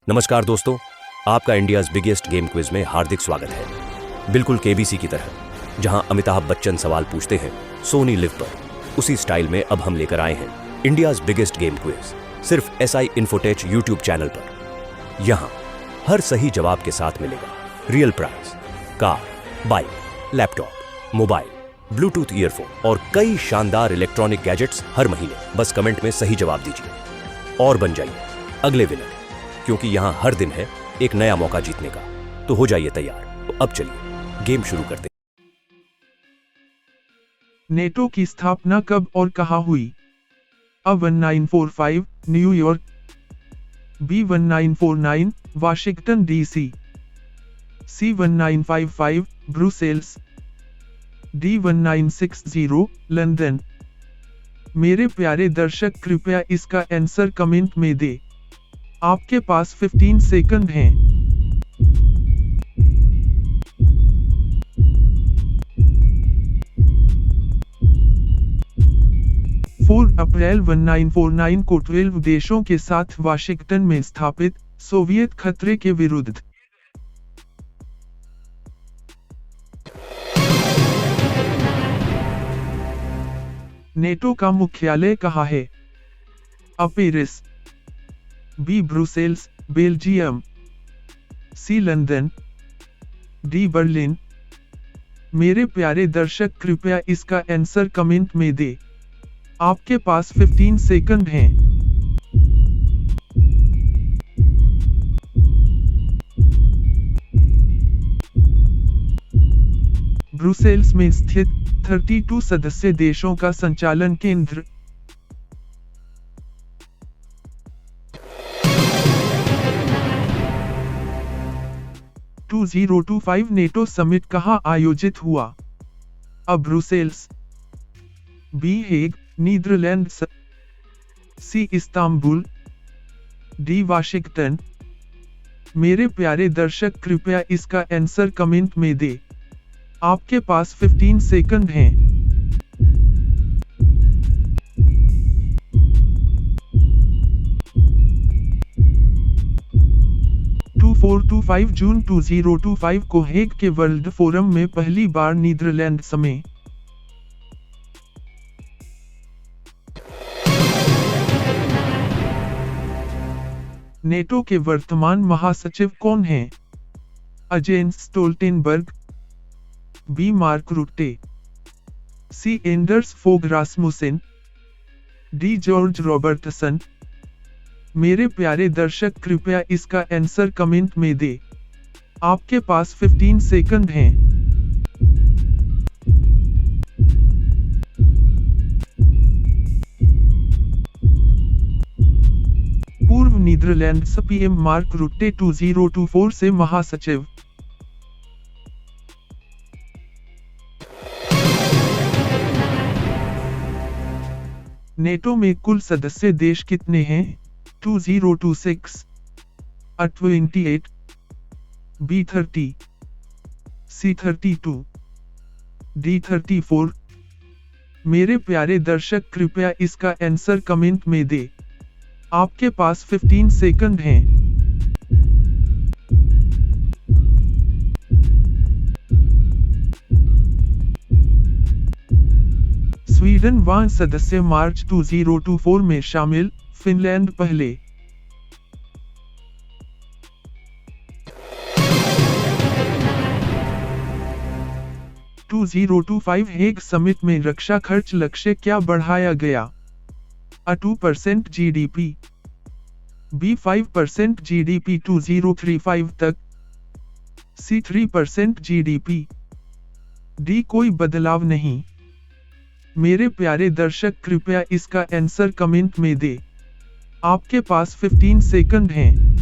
नमस्कार दोस्तों, आपका इंडियाज़ बिगेस्ट गेम क्विज में हार्दिक स्वागत है। बिल्कुल केबीसी की तरह, जहां अमिताभ बच्चन सवाल पूछते हैं सोनी लिव पर, उसी स्टाइल में अब हम लेकर आए हैं इंडियाज़ बिगेस्ट गेम क्विज, सिर्फ SI इन्फोटेच यूट्यूब चैनल पर। यहां हर सही जवाब के साथ मिलेगा real prize, car, bike, laptop, mobile, Bluetooth earphone और कई शानदार इलेक्ट्रॉनिक गैजेट्स हर महीने। बस कमेंट में सही जवाब दीजिए और बन जाइए अगले विनर, क्योंकि यहां हर दिन है एक नया मौका जीतने का। तो हो जाइए तैयार। तो अब चलिए गेम शुरू करते हैं। नेटो की स्थापना कब और कहां हुई? A 1945 New York, B 1949 Washington DC, C 1955 Brussels, D 1960 London. मेरे प्यारे दर्शक, कृपया इसका आंसर कमेंट में दें। आपके पास 15 सेकंड हैं। 4 अप्रैल 1949 को 12 देशों के साथ वाशिंगटन में स्थापित, सोवियत खतरे के विरुद्ध। नेटो का मुख्यालय कहाँ है? A Paris, B Brussels, Belgium, C London, D Berlin. मेरे प्यारे दर्शक, कृपया इसका आंसर कमेंट में दें। आपके पास 15 सेकंड हैं। ब्रुसेल्स में स्थित 32 सदस्य देशों का संचालन केंद्र। (2025) नेटो समिट कहां आयोजित हुआ? A Brussels, B Hague, Netherlands, C Istanbul, D Washington. मेरे प्यारे दर्शक, कृपया इसका आंसर कमेंट में दें। आपके पास 15 सेकंड हैं। जून 2025 को हेग के वर्ल्ड फोरम में पहली बार नीदरलैंड समेत नेटो के वर्तमान महासचिव कौन हैं? A Jens Stoltenberg, B Mark Rutte, C Anders Fogh Rasmussen, D George Robertson. मेरे प्यारे दर्शक, कृपया इसका आंसर कमेंट में दें। आपके पास 15 सेकंड हैं। पूर्व नीदरलैंड्स PM मार्क रुट्टे 2024 से महासचिव। नेटो में कुल सदस्य देश कितने हैं? 2026, A 28, B 30, C 32, D 34। मेरे प्यारे दर्शक, कृपया इसका आंसर कमेंट में दें। आपके पास 15 सेकंड हैं। स्वीडन वां सदस्य मार्च 2024 में शामिल, फिनलैंड पहले। हेग समिट में रक्षा खर्च लक्ष्य क्या बढ़ाया गया? A 2% GDP, B 5% GDP 2035 तक, C 3% GDP, D कोई बदलाव नहीं। मेरे प्यारे दर्शक, कृपया इसका आंसर कमेंट में दें। आपके पास 15 सेकंड हैं।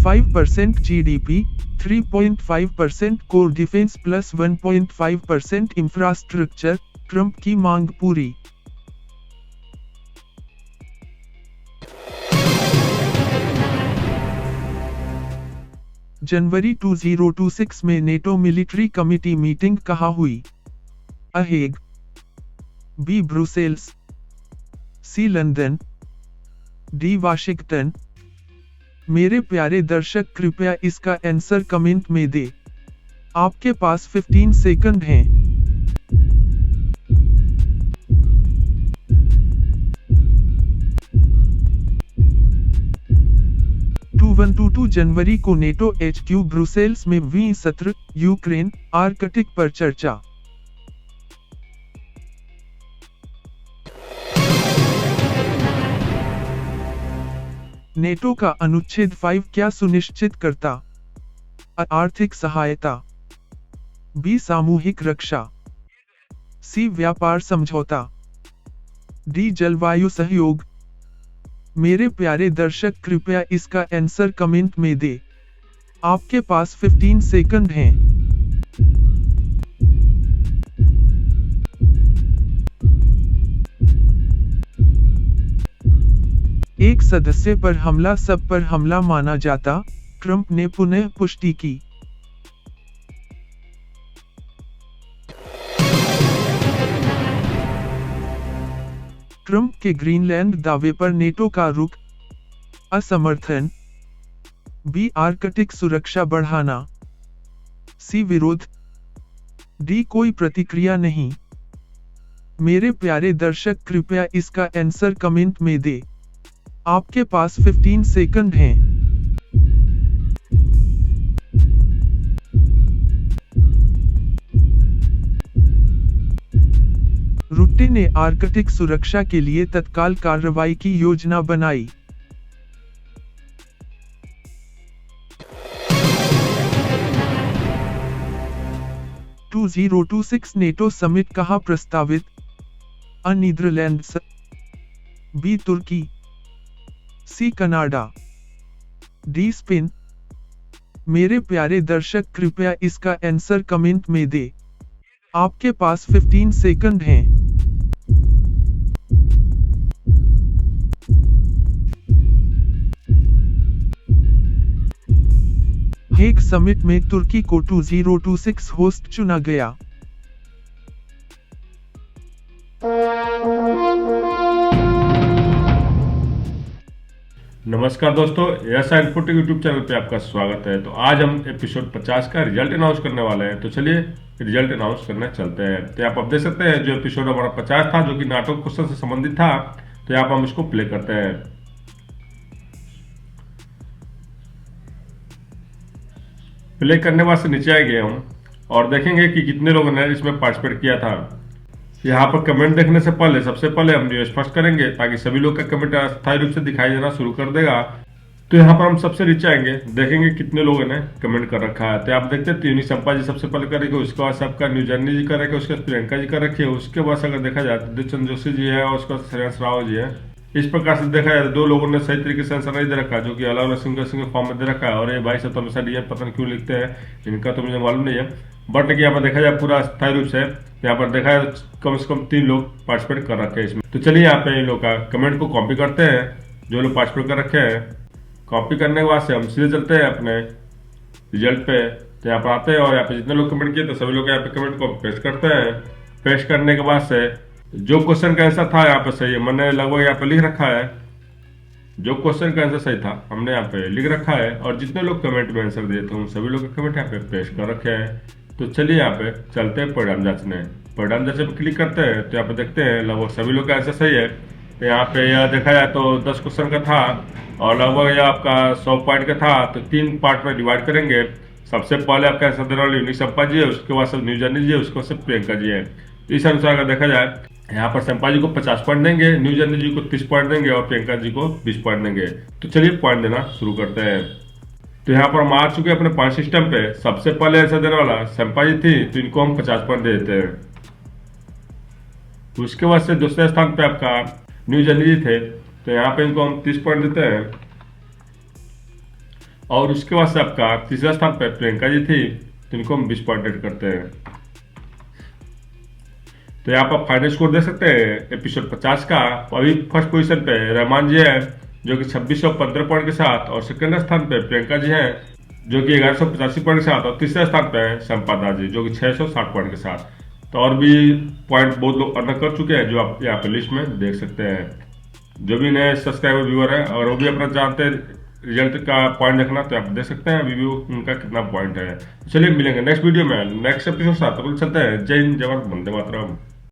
(5% GDP, 3.5% core defence plus 1.5% infrastructure, Trump की मांग पूरी। जनवरी 2026 में नेटो मिलिट्री कमिटी मीटिंग कहाँ हुई? A Hague, B Brussels, C London, D Washington. मेरे प्यारे दर्शक कृपया इसका आंसर कमेंट में दे। आपके पास 15 सेकंड हैं। 2122 जनवरी को नेटो HQ ब्रुसेल्स में वी सत्र यूक्रेन आर्कटिक पर चर्चा। नेटो का अनुच्छेद 5 क्या सुनिश्चित करता? अ. आर्थिक सहायता, बी. सामूहिक रक्षा, सी. व्यापार समझौता, डी. जलवायु सहयोग। मेरे प्यारे दर्शक कृपया इसका आंसर कमेंट में दे। आपके पास 15 सेकंड हैं। एक सदस्य पर हमला सब पर हमला माना जाता, ट्रंप ने पुनः पुष्टि की। ट्रंप के ग्रीनलैंड दावे पर नेटो का रुख, असमर्थन, बी. आर्कटिक सुरक्षा बढ़ाना, सी. विरोध, डी. कोई प्रतिक्रिया नहीं। मेरे प्यारे दर्शक कृपया इसका आंसर कमेंट में दे। आपके पास 15 सेकंड हैं। रुट्टे ने आर्कटिक सुरक्षा के लिए तत्काल कार्रवाई की योजना बनाई। टू 2026 नेटो समिट कहाँ प्रस्तावित? अ. Netherlands, B. तुर्की, सी. Canada, D. स्पेन। मेरे प्यारे दर्शक कृपया इसका आंसर कमेंट में दे। आपके पास 15 सेकंड हैं। हेग समिट में तुर्की को 2026 होस्ट चुना गया। नमस्कार दोस्तों, यस इन्फोटेक यूट्यूब चैनल पे आपका स्वागत है। तो आज हम एपिसोड 50 का रिजल्ट अनाउंस करने वाले हैं। तो चलिए रिजल्ट अनाउंस करने चलते हैं। तो यहाँ पर आप देख सकते हैं जो एपिसोड हमारा 50 था, जो कि नाटो क्वेश्चन से संबंधित था, तो यहाँ पर हम इसको प्ले करते हैं। प्ले करने बाद से नीचे आएंगे हम और देखेंगे कि कितने लोगों ने इसमें पार्टिसिपेट किया था। यहाँ पर कमेंट देखने से पहले सबसे पहले हम जो स्पष्ट करेंगे ताकि सभी लोग का कमेंट अस्थायी रूप से दिखाई देना शुरू कर देगा। तो यहाँ पर हम सबसे नीचे आएंगे, देखेंगे कितने लोगों ने कमेंट कर रखा है। तो आप देखते हैं त्रिवेणी संपा जी सबसे पहले करेंगे, उसके बाद सबका न्यू जर्नी जी करेंगे, उसके बाद प्रियंका जी कर रखी है, उसके बाद अगर देखा जाए तो दिलचंद जोशी जी है और उसके बाद श्रेयस राव जी है। इस प्रकार से देखा जाए तो दो लोगों ने सही तरीके से आंसर नहीं दे रखा, जो कि अलग अलग सिंगल फॉर्म में दे रखा है। और ये भाई सब तो हमेशा डीएम पता नहीं क्यों लिखते हैं, इनका तो मुझे मालूम नहीं है। बट लेकिन यहाँ पर देखा जाए पूरा स्थायी रूप से यहाँ पर देखा जाए कम से कम 3 लोग पार्टिसिपेट कर रखे हैं इसमें। तो चलिए यहाँ पे इन लोग का कमेंट को कॉपी करते हैं, जो लोग पार्टिसिपेट कर रखे हैं। कॉपी करने के बाद से हम सीधे चलते हैं अपने रिजल्ट पे। तो यहाँ पर आते हैं और यहाँ पे जितने लोग कमेंट किए तो सभी लोग यहाँ पे कमेंट को पेस्ट करते हैं। पेस्ट करने के बाद से जो क्वेश्चन का आंसर था यहाँ पे सही है, मैंने लगभग यहाँ पे लिख रखा है। जो क्वेश्चन का आंसर सही था हमने यहाँ पे लिख रखा है और जितने लोग कमेंट में आंसर दिए थे उन सभी लोग के कमेंट यहाँ पे पेस्ट कर रखे हैं। तो चलिए यहाँ पे चलते हैं परिणाम जांचने। परिणाम जांचने पे क्लिक करते हैं तो यहाँ पे देखते हैं लगभग सभी लोग का आंसर सही है। तो यहाँ पे यह देखा जाए तो 10 क्वेश्चन का था और लगभग यह आपका 100 पॉइंट का था। तो 3 पार्ट में डिवाइड करेंगे। सबसे पहले आपका आंसर देने वाले यूनिक संपा जी है, उसके बाद सब न्यू जर्नी जी है, उसके बाद सब प्रियंका जी है। तो इस अनुसार अगर देखा जाए यहाँ पर संपा जी को 50 पॉइंट देंगे, न्यू जर्नी जी को 30 पॉइंट देंगे और प्रियंका जी को 20 पॉइंट देंगे। तो चलिए पॉइंट देना शुरू करते हैं। तो यहाँ पर हम आ चुके हैं अपने पॉइंट सिस्टम पे। सबसे पहले आंसर देने वाला संपा जी थी, तो इनको हम 50 पॉइंट दे देते हैं। उसके बाद से दूसरे स्थान पे आपका न्यू जर्नी जी थे, तो यहाँ पे इनको हम 30 पॉइंट देते हैं। और उसके बाद से आपका तीसरा स्थान पे प्रियंका जी थी, तो इनको हम 20 पॉइंट एड करते हैं। तो यहाँ पर फाइनल स्कोर देख सकते हैं एपिसोड 50 का। अभी फर्स्ट पोजीशन पे रहमान जी है जो कि 2615 पॉइंट के साथ, और सेकंड स्थान पे प्रियंका जी है जो कि 1185 पॉइंट के साथ, और तीसरे स्थान पे है संपदा जी जो कि 660 पॉइंट के साथ। तो और भी पॉइंट बहुत लोग अर्न कर चुके हैं, जो आप यहाँ पे लिस्ट में देख सकते हैं। जो भी नए सब्सक्राइबर व्यूअर है और वो भी अपना जानते हैं रिजल्ट का पॉइंट देखना, तो आप देख सकते हैं रिव्यू उनका कितना पॉइंट है। चलिए मिलेंगे नेक्स्ट वीडियो में नेक्स्ट एपिसोड साथ, तो चलते हैं। जय हिंद, जय भारत, वंदे मातरम।